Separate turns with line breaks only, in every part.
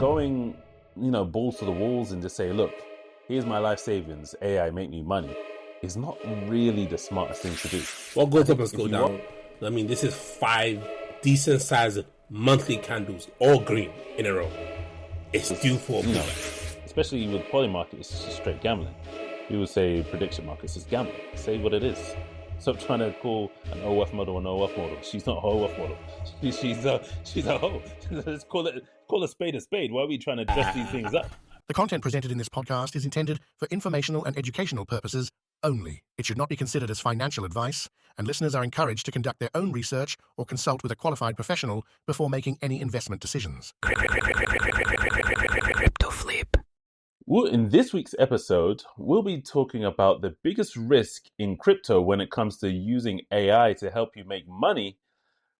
going, balls to the walls and just say, look, here's my life savings, AI, make me money, is not really the smartest thing to do.
What goes up must go down. I mean, this is 5 decent sized monthly candles, all green in a row. It's due for
especially with Polymarket, it's just straight gambling. People say prediction markets is gambling. Say what it is. Stop trying to call an OF model an OF model. She's not an OF model. She's a hoe. Let's call a spade a spade. Why are we trying to dress these things up?
The content presented in this podcast is intended for informational and educational purposes only. It should not be considered as financial advice, and listeners are encouraged to conduct their own research or consult with a qualified professional before making any investment decisions.
Crypto flip.
Well, in this week's episode, we'll be talking about the biggest risk in crypto when it comes to using AI to help you make money.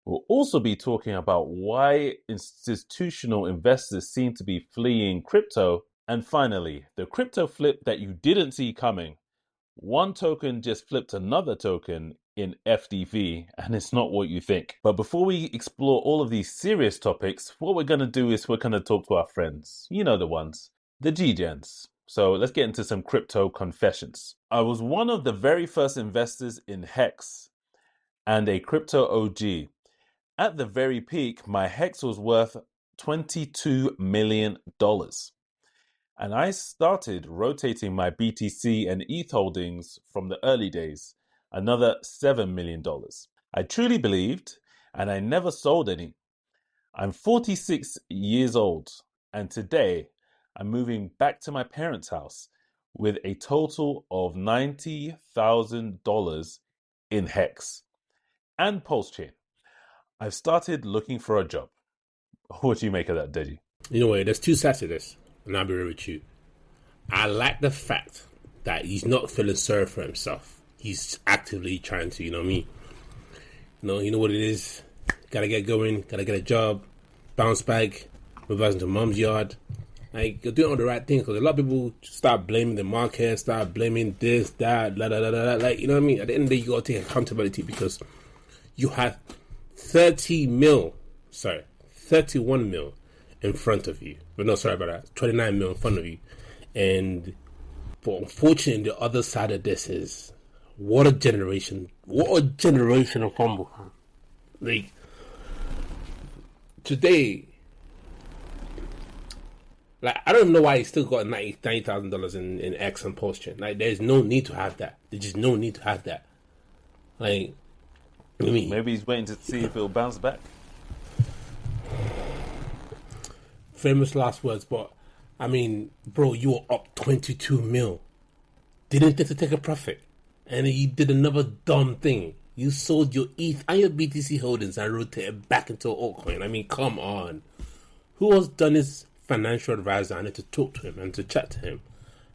We'll also be talking about why institutional investors seem to be fleeing crypto. And finally, the crypto flip that you didn't see coming. One token just flipped another token in FDV, and it's not what you think. But before we explore all of these serious topics, what we're going to do is we're going to talk to our friends. You know the ones. The G-Gens. So let's get into some crypto confessions. I was one of the very first investors in Hex and a crypto OG. At the very peak, my Hex was worth $22 million. And I started rotating my BTC and ETH holdings from the early days, another $7 million. I truly believed, and I never sold any. I'm 46 years old, and today I'm moving back to my parents' house with a total of $90,000 in Hex and Pulsechain. I've started looking for a job. What do you make of that, Deji?
You know what? There's two sides to this, and I'll be real with you. I like the fact that he's not feeling sorry for himself. He's actively trying to, you know what I mean? You know what it is. Gotta get going. Gotta get a job. Bounce back. Move out into mom's yard. Like, you're doing all the right things, because a lot of people start blaming the market, start blaming this, that, la la la la. Like, you know what I mean? At the end of the day, you gotta take accountability, because you had 31 mil in front of you. But no, sorry about that. 29 mil in front of you. But unfortunately, the other side of this is, what a generation of fumble. Like, today, like, I don't know why he still got $90,000 in X and Pulsechain. Like, there's no need to have that. There's just no need to have that. Like, I mean,
maybe he's waiting to see if it'll bounce back.
Famous last words, but I mean, bro, you were up 22 mil. Didn't get to take a profit. And you did another dumb thing. You sold your ETH and your BTC holdings and rotated back into an altcoin. I mean, come on. Who has done his financial advisor? I need to talk to him and to chat to him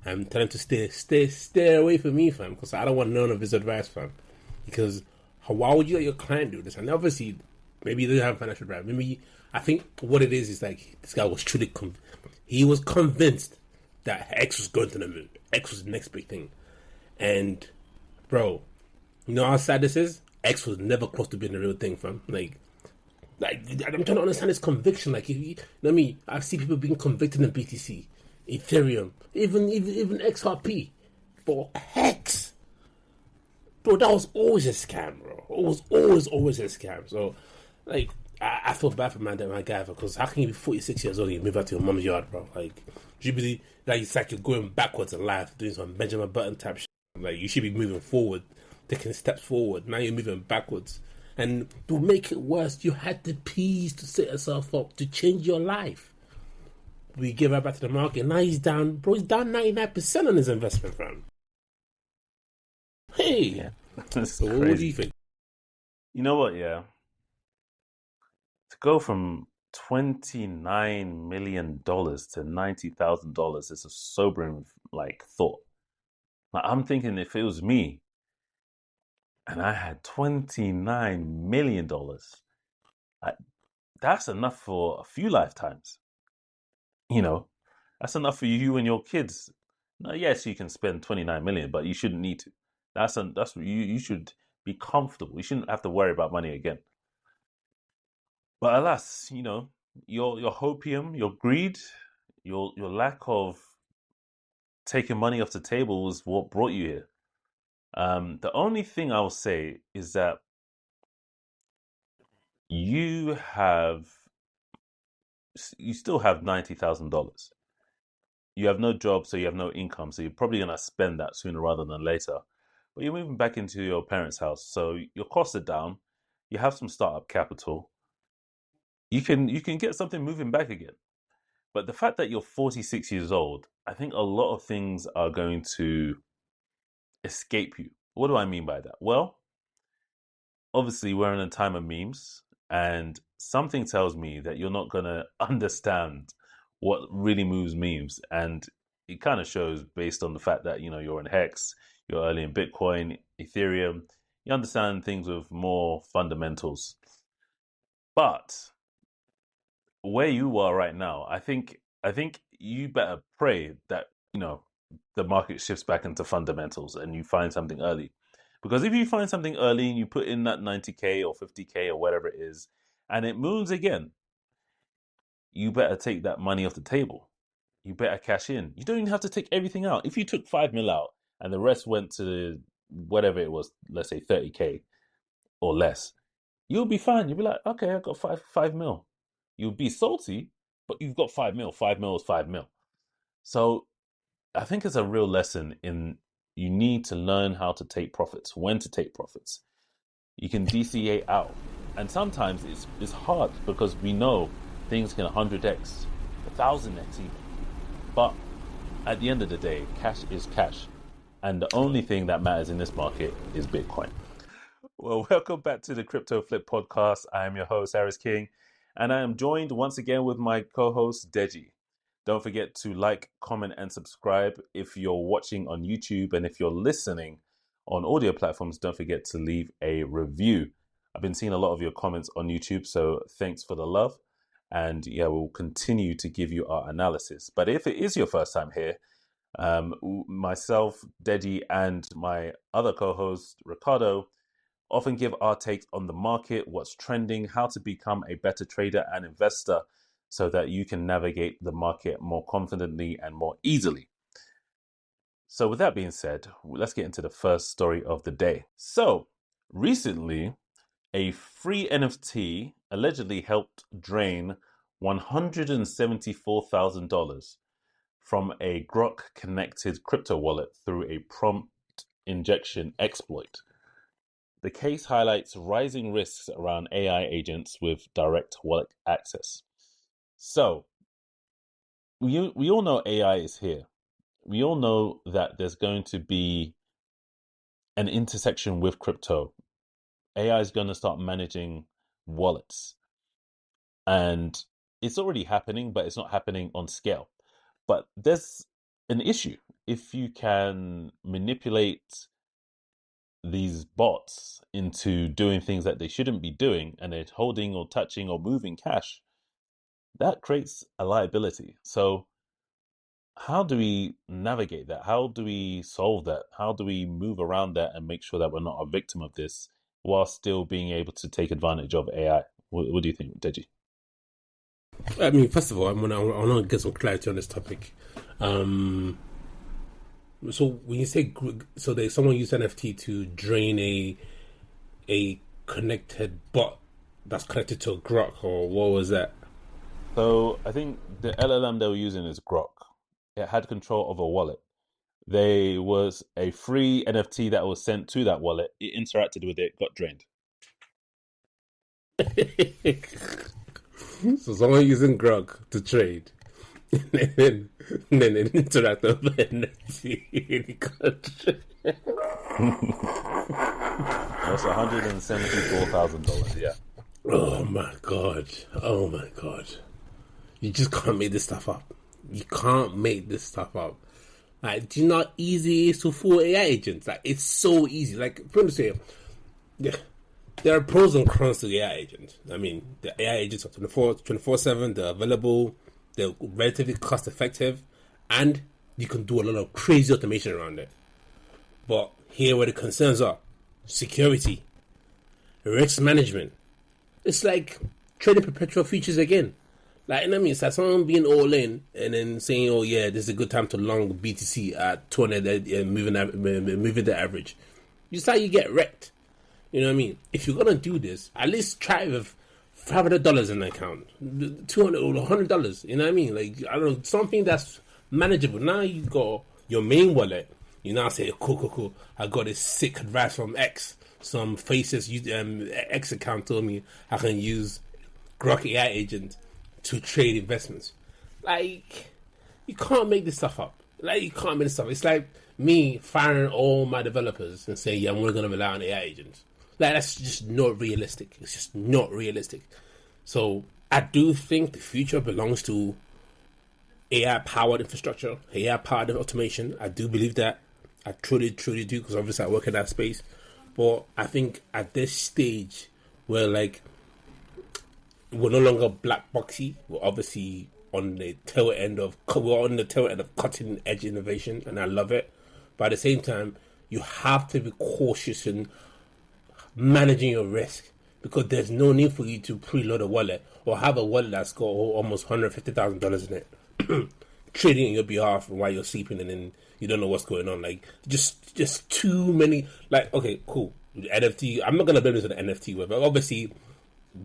and tell him to stay away from me, fam, because I don't want none of his advice, fam. Because why would you let your client do this? And obviously, maybe he doesn't have financial advice. Maybe, I think what it is like, this guy was truly he was convinced that X was going to the moon. X was the next big thing. And, bro, you know how sad this is? X was never close to being the real thing, fam. Like, I'm trying to understand his conviction. Like, you know what I mean? I've seen people being convicted in BTC, Ethereum, even XRP for Hex. Bro, that was always a scam, bro. It was always a scam. So, like, I feel bad for my guy, because how can you be 46 years old and you move out to your mom's yard, bro? Like, you should be, like, it's like you're going backwards in life, doing some Benjamin Button type shit. Like, you should be moving forward, taking steps forward. Now you're moving backwards. And to make it worse, you had the peas to set yourself up to change your life. We give her back to the market. Now he's down, bro. He's down 99% on his investment, fam. Hey,
Yeah,
so what do you think?
You know what? Yeah, to go from $29 million to $90,000 is a sobering thought. Like, I'm thinking if it was me and I had $29 million, that's enough for a few lifetimes. That's enough for you and your kids. Now, yes, you can spend 29 million, but you shouldn't need to. That's you should be comfortable. You shouldn't have to worry about money again. But alas, your hopium, your greed, your lack of taking money off the table was what brought you here. The only thing I will say is that you still have $90,000. You have no job, so you have no income, so you're probably gonna spend that sooner rather than later. But you're moving back into your parents' house, so your costs are down. You have some startup capital. You can get something moving back again. But the fact that you're 46 years old, I think a lot of things are going to escape you. What do I mean by that? Well, obviously we're in a time of memes, and something tells me that you're not going to understand what really moves memes. And it kind of shows based on the fact that, you're in Hex, you're early in Bitcoin, Ethereum, you understand things with more fundamentals. But where you are right now, I think you better pray that, the market shifts back into fundamentals and you find something early. Because if you find something early and you put in that 90K or 50K or whatever it is, and it moves again, you better take that money off the table. You better cash in. You don't even have to take everything out. If you took 5 mil out and the rest went to whatever it was, let's say 30K or less, you'll be fine. You'll be like, okay, I got 5 mil. You'll be salty, but you've got 5 mil. 5 mil is 5 mil. So I think it's a real lesson in you need to learn how to take profits, when to take profits. You can DCA out. And sometimes it's hard because we know things can 100x, 1,000x even. But at the end of the day, cash is cash. And the only thing that matters in this market is Bitcoin. Well, welcome back to the Crypto Flip Podcast. I am your host, Harris King, and I am joined once again with my co-host, Deji. Don't forget to like, comment, and subscribe if you're watching on YouTube, and if you're listening on audio platforms, don't forget to leave a review. I've been seeing a lot of your comments on YouTube, so thanks for the love. And yeah, we'll continue to give you our analysis. But if it is your first time here, myself, Deji, and my other co-host, Ricardo, often give our take on the market, what's trending, how to become a better trader and investor so that you can navigate the market more confidently and more easily. So with that being said, let's get into the first story of the day. So recently, a free NFT allegedly helped drain $174,000 from a Grok-connected crypto wallet through a prompt injection exploit. The case highlights rising risks around AI agents with direct wallet access. So, we all know AI is here. We all know that there's going to be an intersection with crypto. AI is going to start managing wallets. And it's already happening, but it's not happening on scale. But there's an issue. If you can manipulate these bots into doing things that they shouldn't be doing, and they're holding or touching or moving cash, that creates a liability. So how do we navigate that? How do we solve that? How do we move around that and make sure that we're not a victim of this while still being able to take advantage of AI? What do you think, Deji?
I mean, first of all, I want to get some clarity on this topic. So when you say there's someone used NFT to drain a connected bot that's connected to a Grok, or what was that?
So I think the LLM they were using is Grok. It had control of a wallet. There was a free NFT that was sent to that wallet. It interacted with it, got drained.
So someone using Grok to trade, and then it interacted with the NFT and it got drained.
That's $174,000. Yeah.
Oh my god! Oh my god! You just can't make this stuff up. You can't make this stuff up. Like, do you know how easy it is to fool AI agents? Like, it's so easy. Like, for instance, there are pros and cons to the AI agent. I mean, the AI agents are 24/7, they're available, they're relatively cost effective, and you can do a lot of crazy automation around it. But here where the concerns are: security, risk management. It's like trading perpetual futures again. Like, you know what I mean? It's like someone being all in and then saying, "Oh yeah, this is a good time to long BTC at 200 and moving the average." You start, you get wrecked. You know what I mean? If you're gonna do this, at least try with $500 in the account, $200 or $100. You know what I mean? Like, I don't know, something that's manageable. Now you got your main wallet. You now say, cool. I got this sick advice from X. Some faces X account told me I can use Grok AI agent to trade investments. Like, you can't make this stuff up. Like, you can't make this stuff. It's like me firing all my developers and saying, yeah, I'm only going to rely on AI agents. Like, that's just not realistic. It's just not realistic. So I do think the future belongs to AI-powered infrastructure, AI-powered automation. I do believe that. I truly do, because obviously I work in that space. But I think at this stage, where like we're no longer black boxy, we're obviously on the tail end of cutting edge innovation, and I love it. But at the same time, you have to be cautious in managing your risk, because there's no need for you to preload a wallet or have a wallet that's got almost $150,000 in it, trading on your behalf while you're sleeping, and then you don't know what's going on. Like, just too many. Like, okay, cool. NFT. I'm not gonna blame this on the NFT web, but obviously,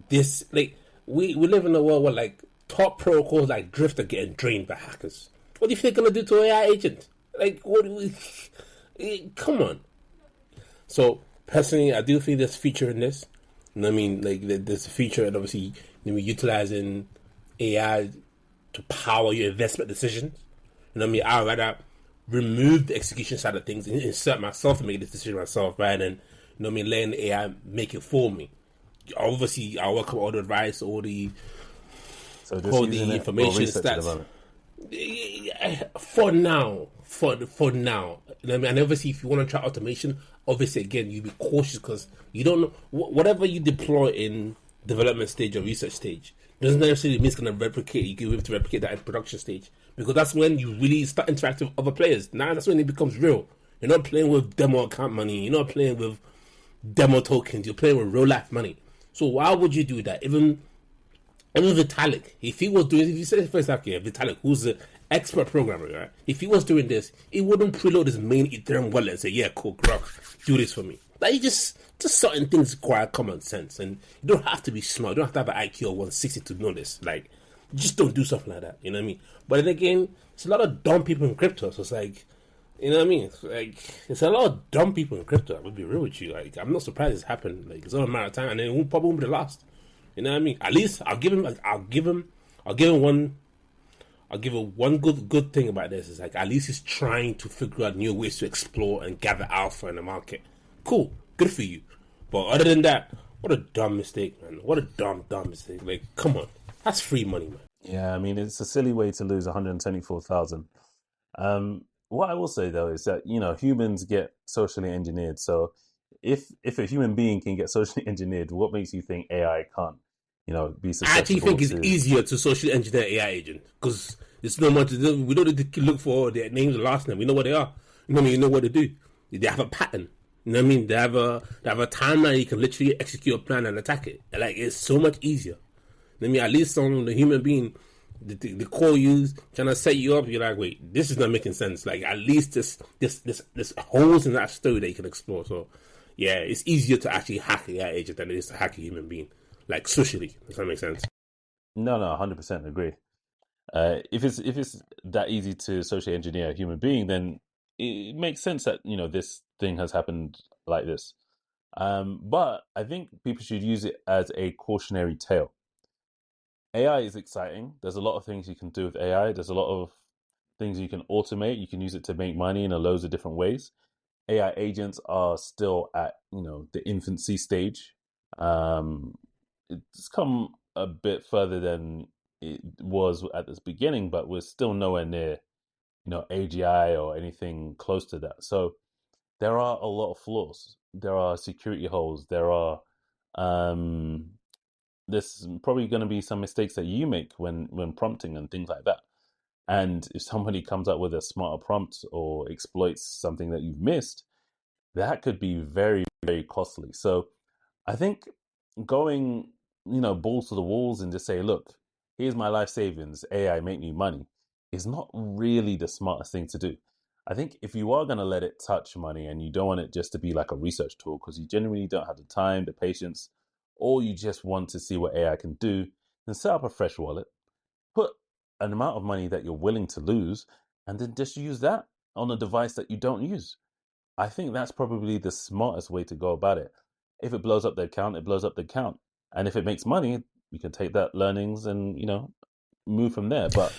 this, like, we live in a world where like top protocols like Drift are getting drained by hackers. What do you think they're gonna do to AI agent? Like, what do we? Come on. So personally, I do think there's feature in this. You know what I mean? Like, there's a feature, and obviously, you know, utilizing AI to power your investment decisions. You know what I mean? I'd rather remove the execution side of things and insert myself and make this decision myself, rather than, you know what I mean, letting the AI make it for me. Obviously, I welcome all the advice, all the information, stats. For now. You know what I mean? And obviously, if you want to try automation, obviously, again, you be cautious, because you don't know whatever you deploy in development stage or research stage doesn't necessarily mean it's going to replicate. You can be able to replicate that in production stage, because that's when you really start interacting with other players. Now that's when it becomes real. You're not playing with demo account money. You're not playing with demo tokens. You're playing with real life money. So why would you do that? Even Vitalik, if you say for example, Vitalik, who's an expert programmer, right? If he was doing this, he wouldn't preload his main Ethereum wallet and say, yeah, cool, Grok, do this for me. Like, you just certain things require common sense, and you don't have to be smart. You don't have to have an IQ of 160 to know this. Like, you just don't do something like that. You know what I mean? But then again, it's a lot of dumb people in crypto. So it's like, you know what I mean? It's like, it's a lot of dumb people in crypto. I'm gonna be real with you. Like, I'm not surprised it's happened. Like, it's all a matter of time, and it probably won't be the last. You know what I mean? At least I'll give him one good thing about this is, like, at least he's trying to figure out new ways to explore and gather alpha in the market. Cool, good for you. But other than that, what a dumb mistake, man. What a dumb mistake. Like, come on, that's free money, man.
Yeah, I mean, it's a silly way to lose 124,000. What I will say though is that, you know, humans get socially engineered. So if a human being can get socially engineered, what makes you think AI can't, you know, be susceptible?
I actually think it's easier to socially engineer AI agent, because it's no much. We don't need to look for their names and last name. We know what they are. You know what I mean? You know what they do. They have a pattern. You know what I mean? They have a timeline. You can literally execute a plan and attack it. Like, it's so much easier. I mean, at least on the human being, the call you, trying to set you up, you're like, wait, this is not making sense. Like, at least this holes in that story that you can explore. So yeah, it's easier to actually hack an AI agent than it is to hack a human being. Like, socially, does that make sense?
No, 100% agree. If it's that easy to socially engineer a human being, then it makes sense that, you know, this thing has happened like this. But I think people should use it as a cautionary tale. AI is exciting. There's a lot of things you can do with AI. There's a lot of things you can automate. You can use it to make money in loads of different ways. AI agents are still at, you know, the infancy stage. It's come a bit further than it was at this beginning, but we're still nowhere near, you know, AGI or anything close to that. So there are a lot of flaws. There are security holes. There's probably going to be some mistakes that you make when prompting and things like that. And if somebody comes up with a smarter prompt or exploits something that you've missed, that could be very, very costly. So I think going, you know, balls to the walls and just say, look, here's my life savings, AI, make me money, is not really the smartest thing to do. I think if you are going to let it touch money and you don't want it just to be like a research tool because you genuinely don't have the time, the patience, or you just want to see what AI can do, then set up a fresh wallet, put an amount of money that you're willing to lose, and then just use that on a device that you don't use. I think that's probably the smartest way to go about it. If it blows up the account, it blows up the account. And if it makes money, you can take that learnings and, move from there. But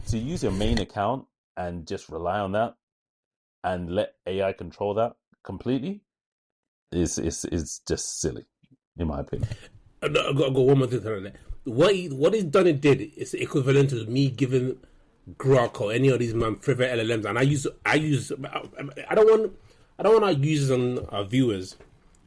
to use your main account and just rely on that and let AI control that completely is just silly, in my opinion.
I've got one more thing to that. What he's done and did is equivalent to me giving Grok or any of these favorite LLMs, and I don't want our users and our viewers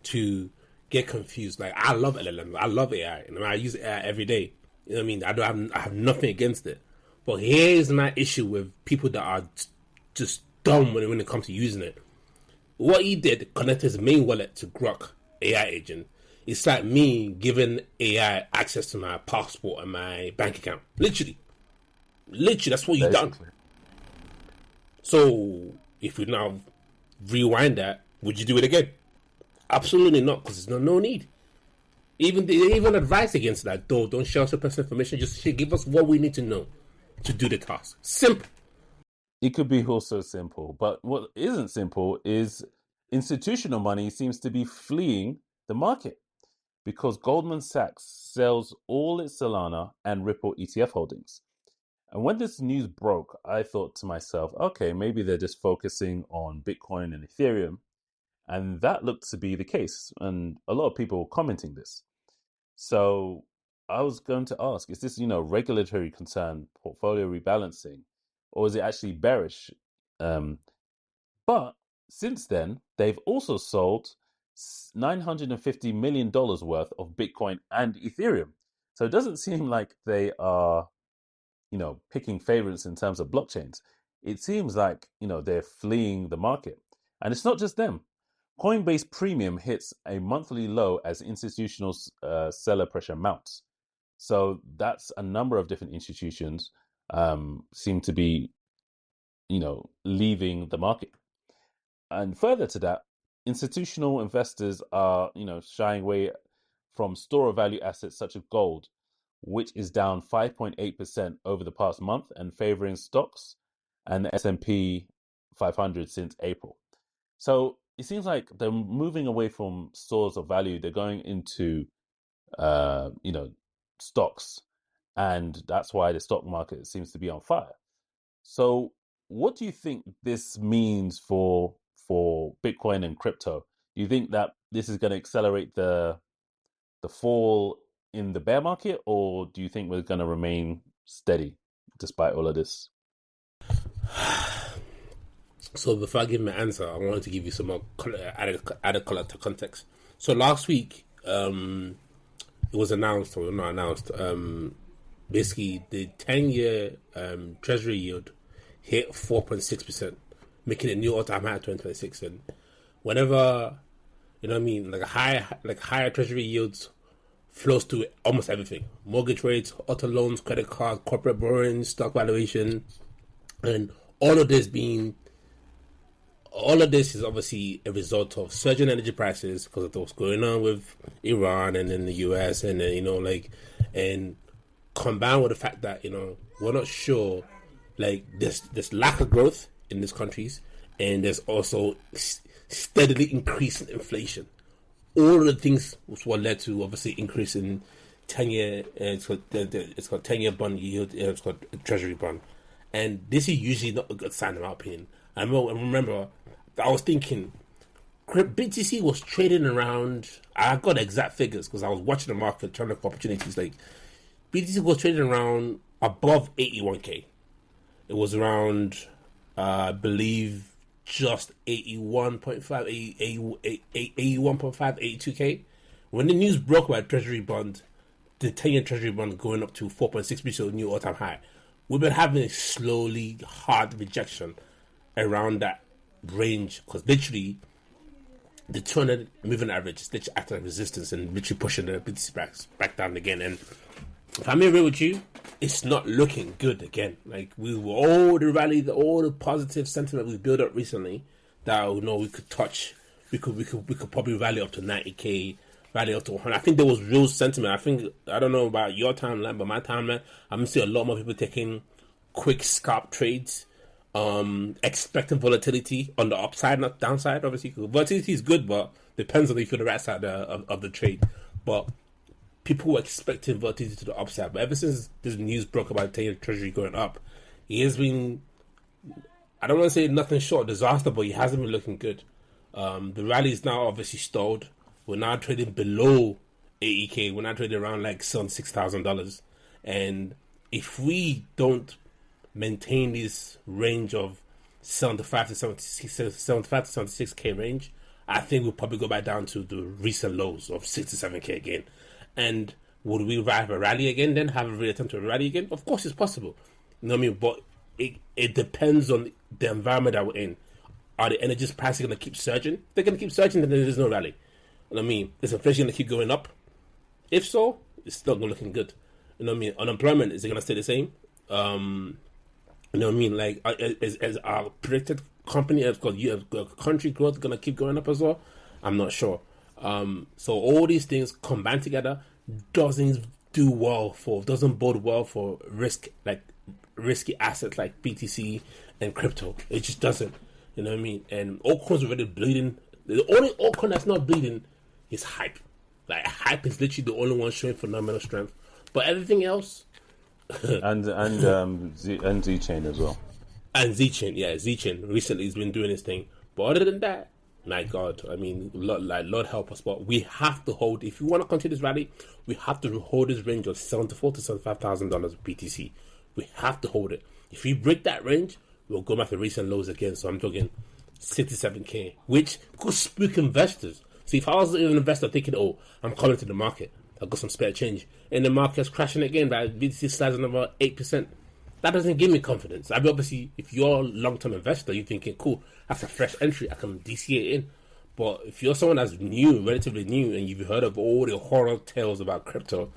to get confused. Like, I love LLMs, I love AI, and I use AI every day. You know what I mean? I have nothing against it, but here's my issue with people that are just dumb when it comes to using it. What he did, connect his main wallet to Grok AI agent. It's like me giving AI access to my passport and my bank account. Literally, that's what you've done. So, if we now rewind that, would you do it again? Absolutely not, because there's no need. Even advice against that. Don't share us your personal information. Just give us what we need to know to do the task. Simple.
It could be also simple, but what isn't simple is institutional money seems to be fleeing the market because Goldman Sachs sells all its Solana and Ripple ETF holdings. And when this news broke, I thought to myself, okay, maybe they're just focusing on Bitcoin and Ethereum. And that looked to be the case. And a lot of people were commenting this. So I was going to ask, is this, regulatory concern, portfolio rebalancing, or is it actually bearish? But since then, they've also sold $950 million worth of Bitcoin and Ethereum. So it doesn't seem like they are, picking favorites in terms of blockchains. It seems like, they're fleeing the market. And it's not just them. Coinbase Premium hits a monthly low as institutional seller pressure mounts. So that's a number of different institutions seem to be, leaving the market. And further to that, institutional investors are, shying away from store of value assets such as gold, which is down 5.8% over the past month, and favoring stocks and the S&P 500 since April. So it seems like they're moving away from stores of value. They're going into, stocks, and that's why the stock market seems to be on fire. So what do you think this means for Bitcoin and crypto? Do you think that this is going to accelerate the fall in the bear market, or do you think we're going to remain steady despite all of this?
So before I give my answer, I wanted to give you some more added color to context. So last week, it was announced, or not announced, basically the 10-year Treasury yield hit 4.6%, making it new all-time high 2026. And whenever, like higher Treasury yields flows to almost everything: mortgage rates, auto loans, credit cards, corporate borrowing, stock valuation, and all of this is obviously a result of surging energy prices because of what's going on with Iran and then the US, and then and combined with the fact that we're not sure, like there's lack of growth in these countries, and there's also steadily increasing inflation. All of the things was what led to obviously increase in 10-year. It's called 10-year bond yield. It's called Treasury bond, and this is usually not a good sign in my opinion. I remember I was thinking BTC was trading around. I got the exact figures because I was watching the market trying to look for opportunities. Like BTC was trading around above 81k. It was around, I believe, just 81.5, 82k. When the news broke about Treasury bond, the 10-year Treasury bond going up to 4.6%, new all-time high. We've been having a slowly hard rejection around that range because literally the 200 moving average is literally acting like resistance and literally pushing the BTC back down again. And if I'm being real with you, it's not looking good again. Like with all the rally, all the positive sentiment we built up recently, that we could touch, we could probably rally up to 90k, rally up to 100. I think there was real sentiment. I don't know about your timeline, but my timeline, I'm seeing a lot more people taking quick scalp trades, expecting volatility on the upside, not downside. Obviously, volatility is good, but depends on if you're the right side of the trade. But people were expecting volatility to the upside, but ever since this news broke about the 10-year Treasury going up, he has been, I don't want to say nothing short of disaster, but he hasn't been looking good. The rally is now obviously stalled. We're now trading below 80k. We're now trading around like $6,000. And if we don't maintain this range of 75 to 76k range, I think we'll probably go back down to the recent lows of 67k again. And would we have a rally again then? Have a reattempt to a rally again? Of course it's possible. You know what I mean? But it depends on the environment that we're in. Are the energy prices going to keep surging? If they're going to keep surging, then there's no rally. You know what I mean? Is inflation going to keep going up? If so, it's still not looking good. You know what I mean? Unemployment, is it going to stay the same? You know what I mean? Like, is our predicted company, country growth going to keep going up as well? I'm not sure. So all these things combined together doesn't bode well for risky assets like BTC and crypto. It just doesn't. You know what I mean? And altcoins are already bleeding. The only altcoin that's not bleeding is hype. Like hype is literally the only one showing phenomenal strength. But everything else,
and Z-Chain as well.
And Z-Chain, Z-Chain recently has been doing his thing. But other than that, my God, I mean, Lord help us. But we have to hold. If you want to continue this rally, we have to hold this range of $74,000 to $75,000 BTC. We have to hold it. If we break that range, we'll go back to recent lows again. So I'm talking 67k, which could spook investors. See, if I was an investor thinking, oh, I'm coming to the market, I've got some spare change, and the market's crashing again, by BTC slides on about 8%, that doesn't give me confidence. I mean, obviously, if you're a long-term investor, you're thinking, cool, that's a fresh entry, I can DCA it in. But if you're someone that's new, relatively new, and you've heard of all the horror tales about crypto,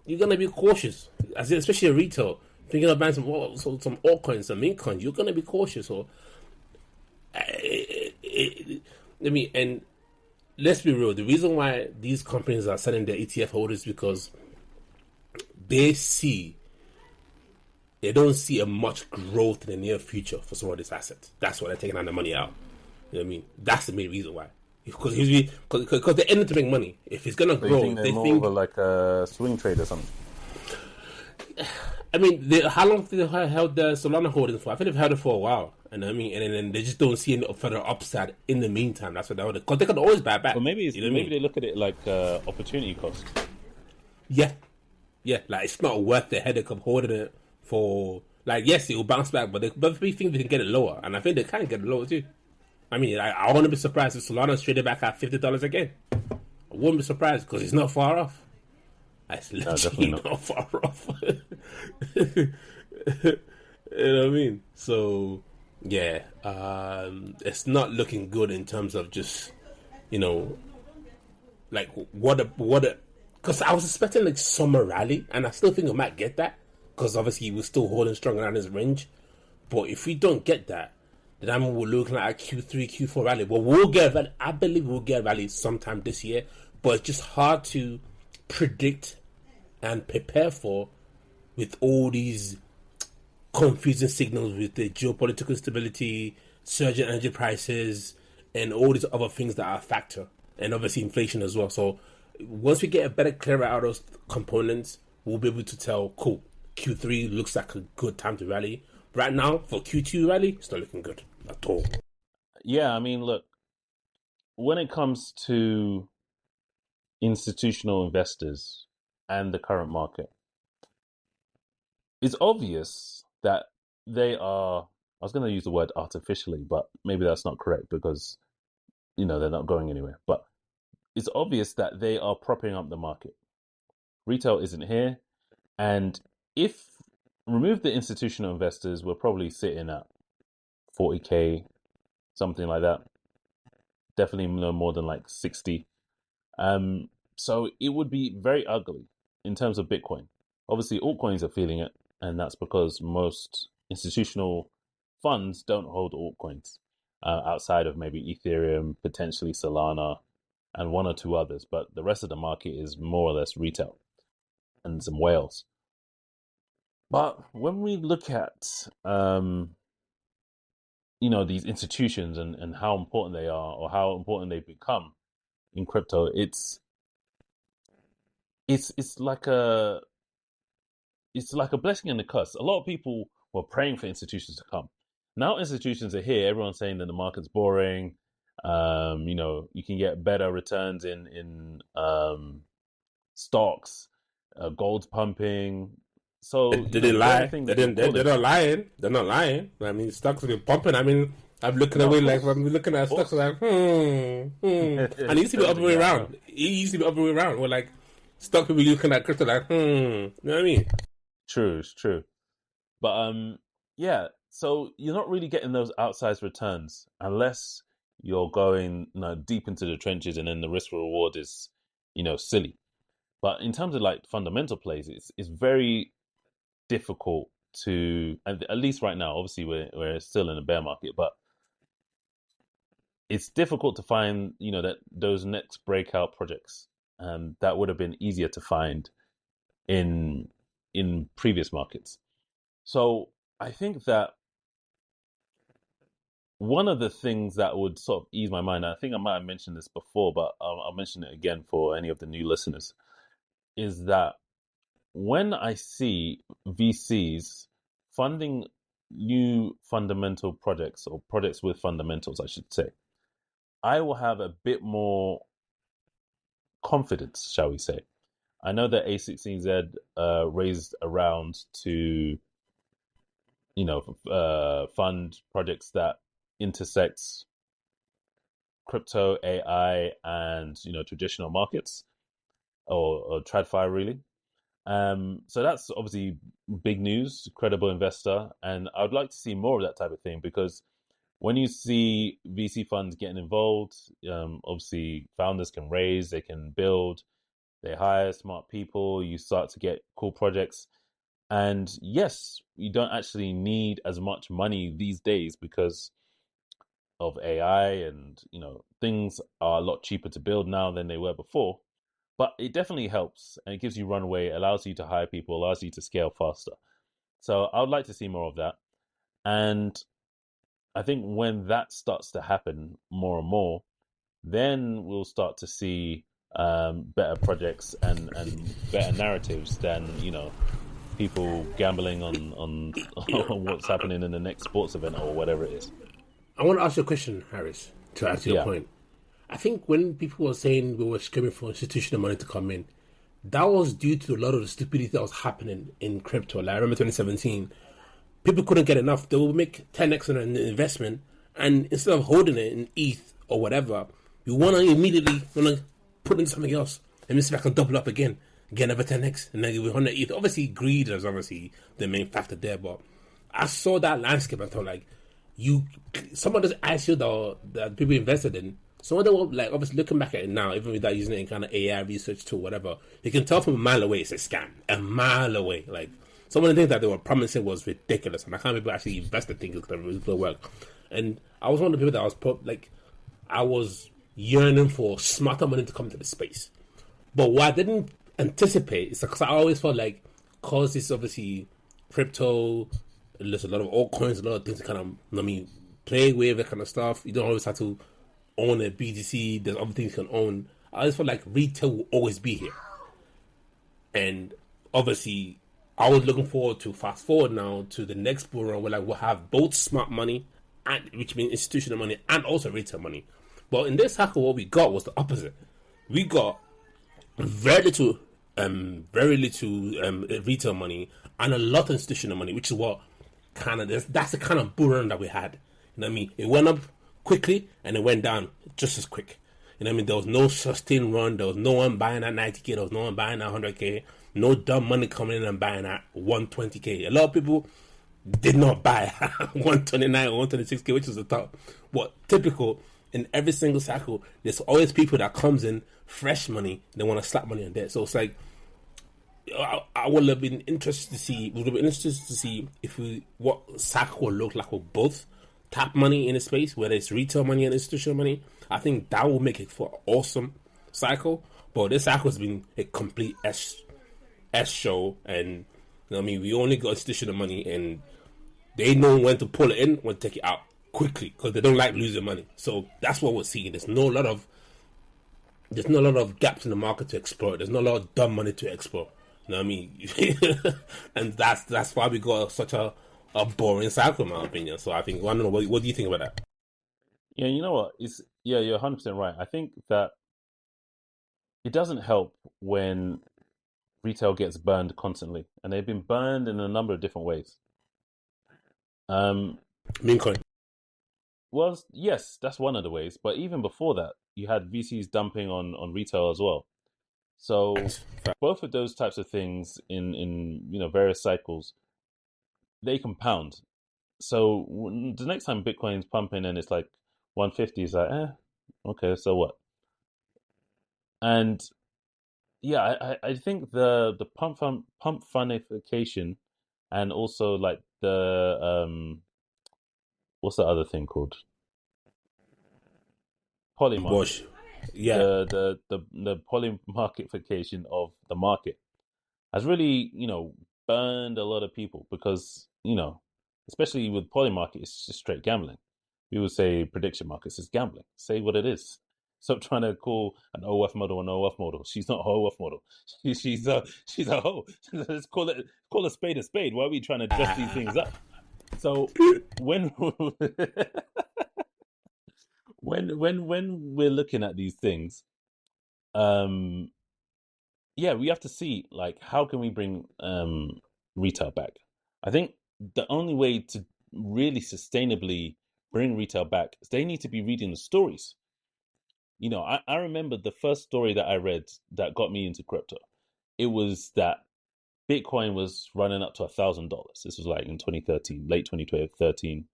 you're going to be cautious, especially a retail. Thinking of buying some altcoins, some meme coins, you're going to be cautious. Or, and let's be real, the reason why these companies are selling their ETF holders is because they don't see a much growth in the near future for some of these assets. That's why they're taking the money out. You know what I mean? That's the main reason why. Because they're in it to make money. If it's going to grow,
they think of like a swing trade or something.
I mean, how long have they held the Solana holdings for? I think they've held it for a while. And I mean, and then they just don't see any further upside in the meantime. That's what they hold it. Because they could always buy back.
Well, maybe they look at it like opportunity cost.
Yeah, like it's not worth the headache of holding it for. Like, yes, it will bounce back, but we think they can get it lower, and I think they can get it lower too. I mean, I wouldn't be surprised if Solana's traded back at $50 again. I wouldn't be surprised because it's not far off. It's literally not far off. You know what I mean? So, yeah, it's not looking good in terms of just, like because I was expecting like summer rally, and I still think we might get that because obviously we're still holding strong around this range. But if we don't get that, then we're looking at a Q3, Q4 rally. But we'll get a rally. I believe we'll get a rally sometime this year, but it's just hard to predict and prepare for with all these confusing signals with the geopolitical instability, surging energy prices, and all these other things that are a factor, and obviously inflation as well. So once we get a better clear out of those components, we'll be able to tell, cool, Q3 looks like a good time to rally. Right now, for Q2 rally, it's not looking good at all.
Yeah, I mean, look, when it comes to institutional investors and the current market, it's obvious that they are, I was going to use the word artificially, but maybe that's not correct because, they're not going anywhere. But it's obvious that they are propping up the market. Retail isn't here. And if remove the institutional investors, we're probably sitting at 40k, something like that. Definitely no more than like 60. So it would be very ugly in terms of Bitcoin. Obviously, altcoins are feeling it, and that's because most institutional funds don't hold altcoins outside of maybe Ethereum, potentially Solana, and one or two others. But the rest of the market is more or less retail and some whales. But when we look at these institutions and how important they are or how important they've become in crypto, it's like a blessing and a curse. A lot of people were praying for institutions to come. Now institutions are here. Everyone's saying that the market's boring. You can get better returns in stocks, gold's pumping. So
They didn't lie. They're not lying. They're not lying. I mean, stocks have been pumping. I mean, I'm looking away like I'm looking at stocks like And it used to be the other way around. It used to be the other way around. Where like stock people looking at crypto like You know what I mean?
True, it's true. But yeah. So you're not really getting those outsized returns unless you're going deep into the trenches, and then the risk reward is silly. But in terms of like fundamental plays, it's very difficult to, at least right now. Obviously, we're still in a bear market, but it's difficult to find that those next breakout projects that would have been easier to find in previous markets. So I think that one of the things that would sort of ease my mind, I think I might have mentioned this before, but I'll mention it again for any of the new listeners, is that when I see VCs funding new fundamental projects, or projects with fundamentals, I should say, I will have a bit more confidence, shall we say. I know that A16Z raised a round to, fund projects that intersects crypto, AI, and traditional markets, or TradFi really. So that's obviously big news, credible investor, and I would like to see more of that type of thing, because when you see VC funds getting involved, obviously founders can raise, they can build, they hire smart people, you start to get cool projects. And yes, you don't actually need as much money these days because of AI, and things are a lot cheaper to build now than they were before. But it definitely helps, and it gives you runway, allows you to hire people, allows you to scale faster. So I would like to see more of that. And I think when that starts to happen more and more, then we'll start to see better projects and better narratives than people gambling on what's happening in the next sports event or whatever it is.
I want to ask you a question, Harris, to answer your point. I think when people were saying we were screaming for institutional money to come in, that was due to a lot of the stupidity that was happening in crypto. Like I remember 2017, people couldn't get enough. They would make 10x on an investment, and instead of holding it in ETH or whatever, you want to immediately put in something else. Let me see if I can double up again, get another 10x, and then you 100 ETH. Obviously, greed is obviously the main factor there, but I saw that landscape and thought, like, some of those ICO that people invested in, some of them were, like, obviously looking back at it now, even without using any kind of AI research tool, whatever, you can tell from a mile away it's a scam. A mile away. Like, some of the things that they were promising was ridiculous, and I can't believe people actually invested things that really work. And I was one of the people that I was yearning for smarter money to come to the space. But what I didn't anticipate is because I always felt like, because it's obviously crypto, there's a lot of altcoins, a lot of things to kind of, play with, that kind of stuff. You don't always have to own a BTC. There's other things you can own. I always felt like retail will always be here. And obviously, I was looking forward to fast forward now to the next bull run where we'll have both smart money, which means institutional money, and also retail money. But in this cycle, what we got was the opposite. We got very little retail money and a lot of institutional money, which is what that's the kind of bull run that we had. You know what I mean? It went up quickly and it went down just as quick. You know what I mean? There was no sustained run. There was no one buying at 90K. There was no one buying at 100K. No dumb money coming in and buying at 120K. A lot of people did not buy at 129 or 126K, which is the top. What typical in every single cycle, there's always people that comes in fresh money. They want to slap money on debt. So it's like I would have been interested to see. Would have been interested to see what cycle will look like with both tap money in the space, whether it's retail money and institutional money. I think that will make it for an awesome cycle. But this cycle has been a complete S show, and we only got institutional money, and they know when to pull it in, when to take it out quickly, because they don't like losing money. So that's what we're seeing. There's not a lot of gaps in the market to exploit. There's not a lot of dumb money to exploit. You know what I mean? And that's why we got such a boring cycle, in my opinion. So I think, I don't know, what do you think about that?
Yeah, you know what? You're 100% right. I think that it doesn't help when retail gets burned constantly, and they've been burned in a number of different ways.
Meme coin.
Well, yes, that's one of the ways. But even before that, you had VCs dumping on retail as well. So both of those types of things in various cycles, they compound. So the next time Bitcoin's pumping and it's like 150, it's like, okay, so what? And yeah, I think the pump funnification, and also like the what's the other thing called? Polymarket.
Yeah.
The polymarketification of the market has really, burned a lot of people, because, especially with polymarket, it's just straight gambling. We would say prediction markets is gambling. Say what it is. Stop trying to call an OF model an OF model. She's not an OF model. She's a hoe. Let's call a spade a spade. Why are we trying to dress these things up? So when when we're looking at these things, we have to see, like, how can we bring retail back? I think the only way to really sustainably bring retail back is they need to be reading the stories. I remember the first story that I read that got me into crypto. It was that Bitcoin was running up to $1,000. This was like in 2013, late 2013.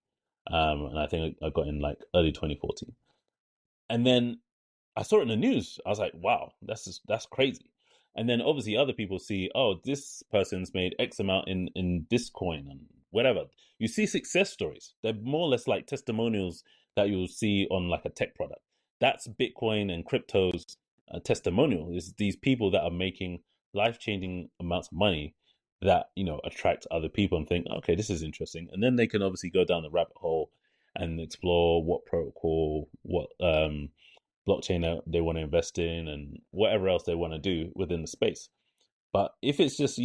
And I think I got in like early 2014. And then I saw it in the news. I was like, wow, that's crazy. And then obviously other people see, oh, this person's made X amount in this coin and whatever. You see success stories. They're more or less like testimonials that you'll see on like a tech product. That's Bitcoin and crypto's testimonial. Is these people that are making life-changing amounts of money that, attract other people and think, okay, this is interesting. And then they can obviously go down the rabbit hole and explore what protocol, what blockchain they want to invest in, and whatever else they want to do within the space. But if it's just,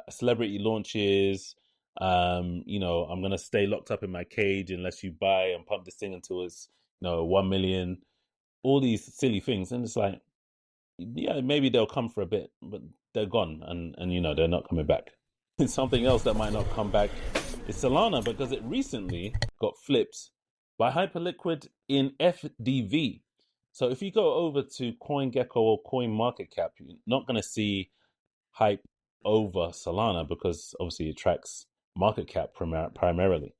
celebrity launches, I'm going to stay locked up in my cage unless you buy and pump this thing until it's, 1 million, all these silly things. And it's like, yeah, maybe they'll come for a bit, but they're gone, and they're not coming back. Something else that might not come back is Solana, because it recently got flipped by Hyperliquid in FDV. So if you go over to CoinGecko or CoinMarketCap, you're not going to see hype over Solana, because obviously it tracks market cap primarily.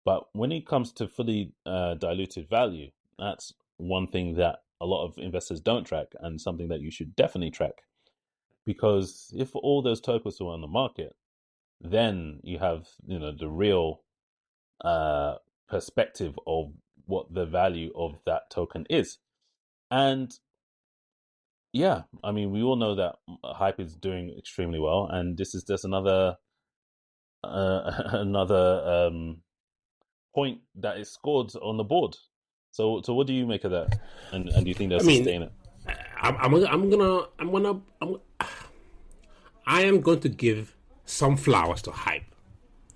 But when it comes to fully diluted value, that's one thing that a lot of investors don't track, and something that you should definitely track. Because if all those tokens were on the market, then you have, the real perspective of what the value of that token is. And yeah, I mean, we all know that Hype is doing extremely well, and this is just another point that is scored on the board. So what do you make of that? And do you think they'll sustain it?
I am going to give some flowers to Hype.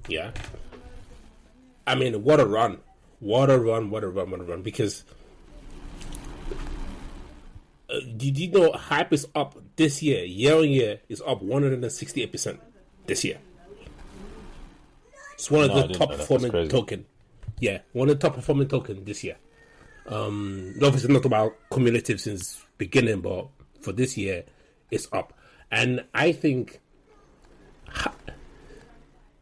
Yeah. I mean, what a run. Because did you know Hype is up this year on year, is up 168% this year. It's one of the top performing token. Yeah, one of the top performing token this year. Obviously not about cumulative since beginning, but for this year, it's up. And I think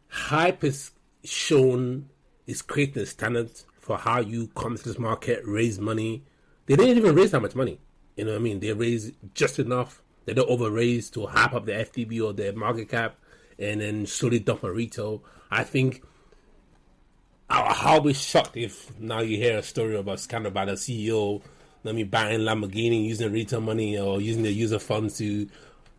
Hype is shown, is creating a standard for how you come to this market, raise money. They didn't even raise that much money. You know what I mean? They raised just enough They don't overraise to hype up their FTB or their market cap and then slowly dump on retail. I think I'll be shocked if now you hear a story about scandal by the CEO, let me buying Lamborghini using retail money or using the user funds to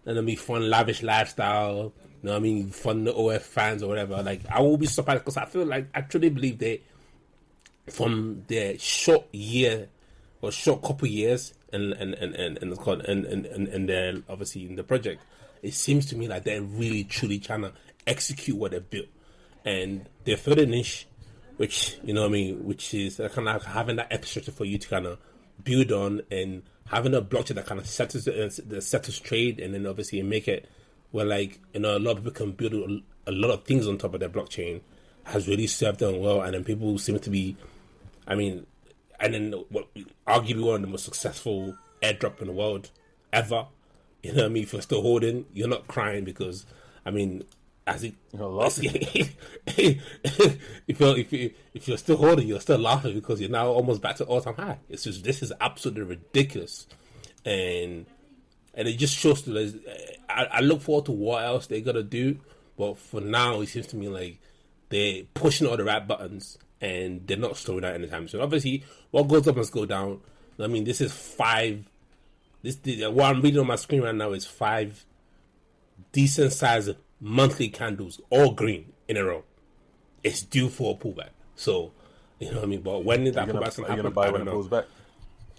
let me fund lavish lifestyle. You know what I mean? Fund the OF fans or whatever. Like, I will be surprised because I feel like I truly believe that from their short year or short couple years and they're obviously in the project, it seems to me like they're really truly trying to execute what they built, and they feel a niche, which you know what I mean, which is kind of like having that infrastructure for you to kind of build on, and having a blockchain that kind of settles trade, and then obviously make it where, like, you know, a lot of people can build a lot of things on top of their blockchain, has really served them well, and then people seem to be, I mean, and then what arguably one of the most successful airdrop in the world ever. You know what I mean? If you're still holding, you're not crying because, I mean, as it, if you're still holding, you're still laughing because you're now almost back to all-time high. It's just, this is absolutely ridiculous, and it just shows to. I look forward to what else they're gonna do, but for now, it seems to me like they're pushing all the right buttons and they're not slowing down anytime soon. Obviously, what goes up must go down. I mean, this is five. What I'm reading on my screen right now is 5 decent sized monthly candles, all green in a row. It's due for a pullback. So, you know what I mean? But when that pullback's going to happen,
you're going to buy when it pulls back?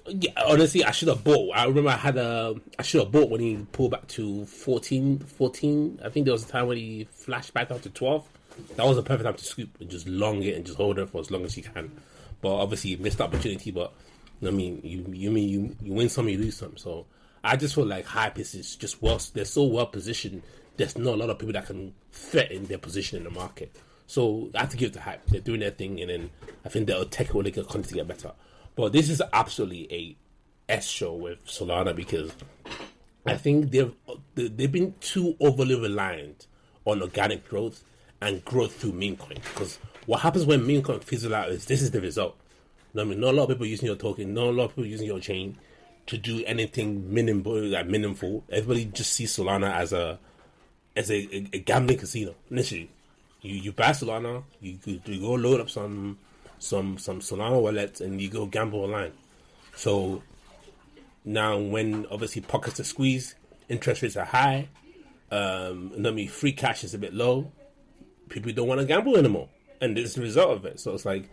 Yeah, honestly, I should have bought. I remember I should have bought when he pulled back to 14. I think there was a time when he flashed back down to 12. That was a perfect time to scoop and just long it and just hold it for as long as you can. But obviously, you missed the opportunity. But I mean, you win some, you lose some. So I just feel like Hype is just they're so well positioned. There's not a lot of people that can threaten their position in the market. So I have to give it to Hype. They're doing their thing, and then I think they'll take it when they can continue to get better. But this is absolutely a S show with Solana because I think they've been too overly reliant on organic growth and growth through meme coin. Because what happens when meme coin fizzle out is this is the result. You know what I mean? Not a lot of people using your token, not a lot of people using your chain to do anything meaningful. Everybody just sees Solana as a gambling casino. Initially, you buy Solana, you go load up some Solana wallets and you go gamble online. So now when obviously pockets are squeezed, interest rates are high, free cash is a bit low, people don't want to gamble anymore, and this is the result of it. So it's like,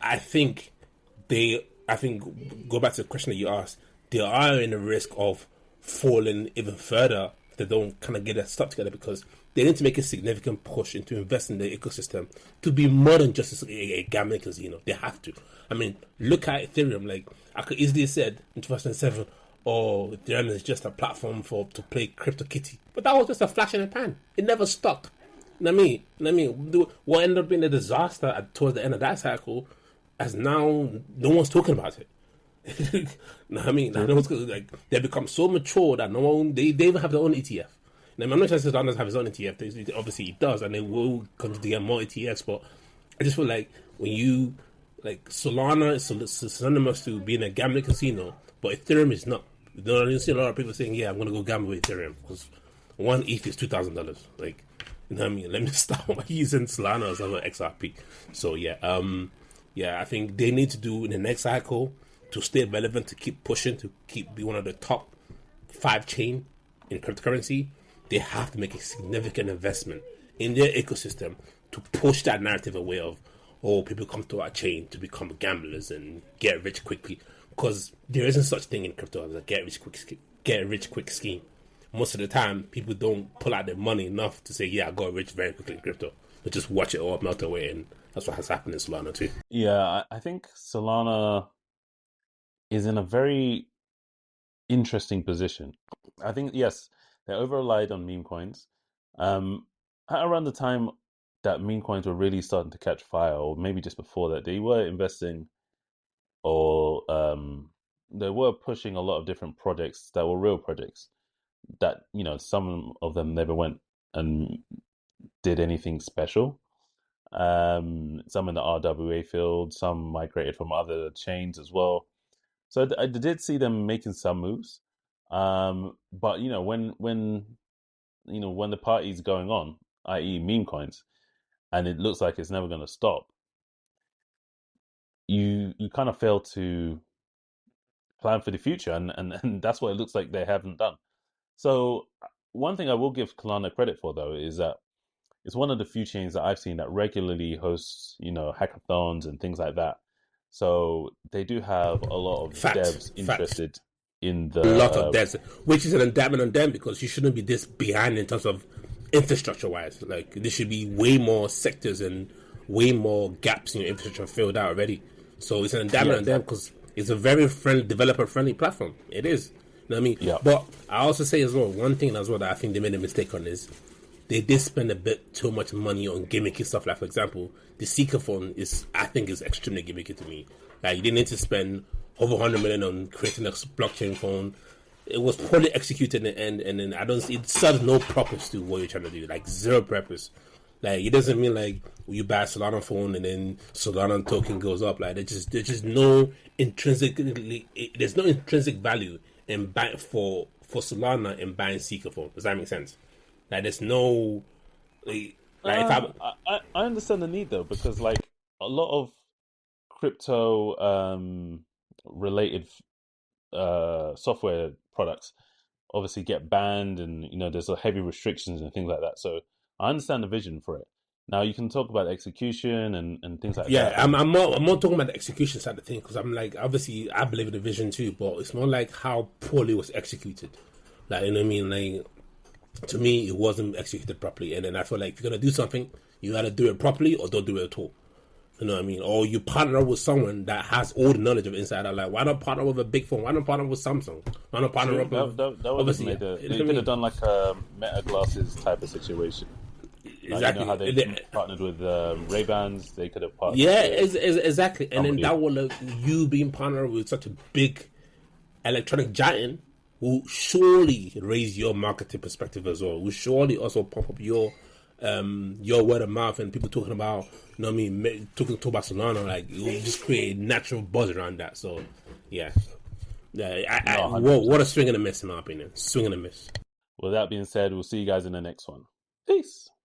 I think go back to the question that you asked, they are in the risk of falling even further if they don't kind of get their stuff together, because they need to make a significant push into invest in the ecosystem to be more than just a gambling casino. They have to. I mean, look at Ethereum. Like, I could easily have said in 2007, oh, Ethereum is just a platform to play CryptoKitty. But that was just a flash in the pan. It never stuck. I mean, what ended up being a disaster towards the end of that cycle, as now no one's talking about it. I mean, no one's, like, they become so mature that no one, they even have their own ETF. Now, I'm not sure Solana doesn't have his own ETF. Obviously, he does, and they will continue to get more ETFs. But I just feel like when you, like, Solana is synonymous to being a gambling casino, but Ethereum is not. You know, you see a lot of people saying, "Yeah, I'm going to go gamble with Ethereum because one ETH is $2,000." Like, you know what I mean? Let me start using Solana as an XRP. So yeah, I think they need to do in the next cycle to stay relevant, to keep pushing, to be one of the top 5 chain in cryptocurrency. They have to make a significant investment in their ecosystem to push that narrative away of, oh, people come to our chain to become gamblers and get rich quickly. Because there isn't such thing in crypto as a get rich quick scheme. Most of the time, people don't pull out their money enough to say, yeah, I got rich very quickly in crypto. But just watch it all melt away, and that's what has happened in Solana too.
Yeah, I think Solana is in a very interesting position. I think, yes, they over-relied on meme coins. At around the time that meme coins were really starting to catch fire, or maybe just before that, they were investing, or they were pushing a lot of different projects that were real projects that, you know, some of them never went and did anything special. Some in the RWA field, some migrated from other chains as well. So I did see them making some moves. But when the party's going on, i.e., meme coins, and it looks like it's never going to stop, you kind of fail to plan for the future, and that's what it looks like they haven't done. So one thing I will give Solana credit for though is that it's one of the few chains that I've seen that regularly hosts, hackathons and things like that. So they do have a lot of devs interested in
a lot of devs, which is an indictment on them because you shouldn't be this behind in terms of infrastructure wise. Like there should be way more sectors and way more gaps in your infrastructure filled out already. So it's an indictment on them because it's a very developer friendly platform. It is. You know what I mean?
Yeah.
But I also say as well, one thing as well that I think they made a mistake on is they did spend a bit too much money on gimmicky stuff. Like, for example, the Seeker phone I think is extremely gimmicky to me. Like, you didn't need to spend over 100 million on creating a blockchain phone. It was poorly executed in the end, and then it serves no purpose to what you're trying to do. Like, zero purpose. Like, it doesn't mean like you buy a Solana phone and then Solana token goes up. Like, there's just no there's no intrinsic value in buying for Solana and buying Seeker phone. Does that make sense? Like, there's no if
I understand the need though, because like a lot of crypto related software products obviously get banned, and there's a heavy restrictions and things like that. So I understand the vision for it. Now you can talk about execution and things like that.
Yeah, I'm more talking about the execution side of things because I'm like, obviously I believe in the vision too, but it's more like how poorly it was executed. Like, you know what I mean? Like, to me, it wasn't executed properly. And then I feel like if you're going to do something, you got to do it properly or don't do it at all. You know what I mean? Or you partner with someone that has all the knowledge of inside out. Like, why not partner with a big phone? Why not partner with Samsung? Why not partner with...
They could have done like a Meta Glasses type of situation.
Exactly.
Like, how they partnered with Ray-Bans, they could have partnered.
Yeah, exactly. And then that will you being partnered with such a big electronic giant will surely raise your marketing perspective as well. Will surely also pump up your word of mouth and people talking about, you know what I mean, talking about Solana. Like, it will just create a natural buzz around that. So, yeah. What a swing and a miss, in my opinion. Swing and a miss.
With that being said, we'll see you guys in the next one. Peace.